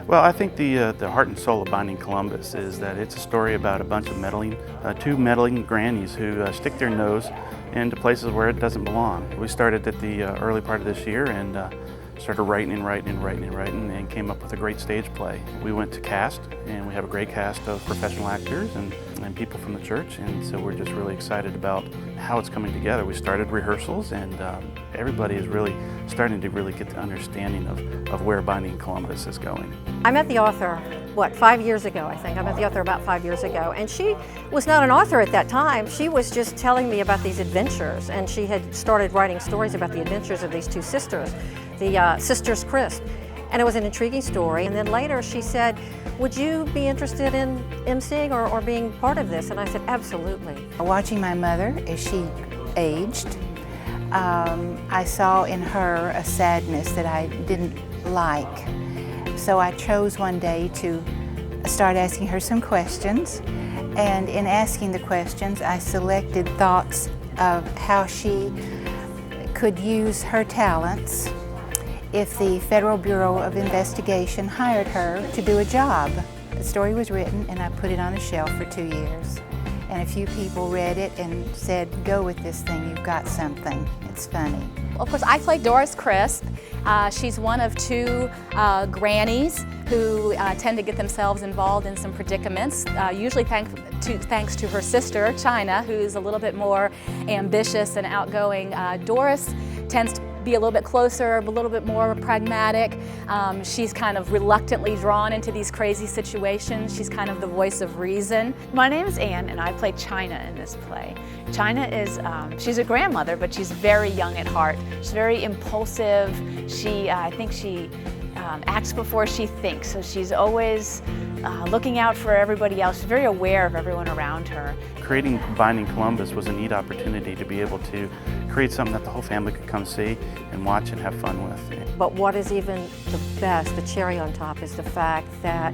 Well, I think the heart and soul of Binding Columbus is that it's a story about a bunch of two meddling grannies who stick their nose into places where it doesn't belong. We started at the early part of this year and started writing and came up with a great stage play. We went to cast, and we have a great cast of professional actors and people from the church, and so we're just really excited about how it's coming together. We started rehearsals, and everybody is really starting to really get the understanding of where Binding Columbus is going. I met the author, 5 years ago, I think. I met the author about 5 years ago, and she was not an author at that time. She was just telling me about these adventures, and she had started writing stories about the adventures of these two sisters, the Sisters Crisp. And it was an intriguing story. And then later she said, would you be interested in emceeing or being part of this? And I said, absolutely. Watching my mother as she aged, I saw in her a sadness that I didn't like. So I chose one day to start asking her some questions. And in asking the questions, I selected thoughts of how she could use her talents if the Federal Bureau of Investigation hired her to do a job. The story was written and I put it on a shelf for 2 years. And a few people read it and said, go with this thing, you've got something. It's funny. Of course, I play Doris Crisp. She's one of two grannies who tend to get themselves involved in some predicaments, usually thanks to her sister, China, who's a little bit more ambitious and outgoing. Doris tends to be a little bit closer, a little bit more pragmatic. She's kind of reluctantly drawn into these crazy situations. She's kind of the voice of reason. My name is Anne, and I play China in this play. China is, she's a grandmother, but she's very young at heart. She's very impulsive. I think she acts before she thinks, so she's always looking out for everybody else. She's very aware of everyone around her. Creating Binding Columbus was a neat opportunity to be able to create something that the whole family could come see and watch and have fun with. But what is even the best, the cherry on top, is the fact that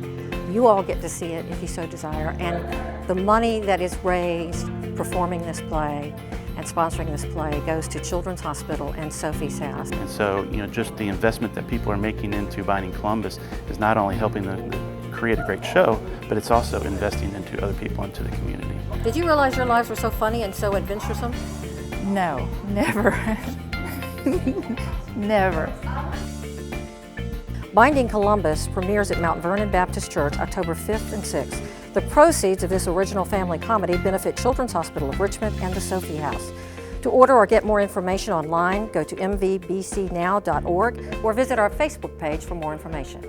you all get to see it if you so desire, and the money that is raised performing this play and sponsoring this play goes to Children's Hospital and Sophie's House. And so, just the investment that people are making into Binding Columbus is not only helping to create a great show, but it's also investing into other people, into the community. Did you realize your lives were so funny and so adventuresome? No, never. Never. Binding Columbus premieres at Mount Vernon Baptist Church October 5th and 6th. The proceeds of this original family comedy benefit Children's Hospital of Richmond and the Sophie House. To order or get more information online, go to mvbcnow.org or visit our Facebook page for more information.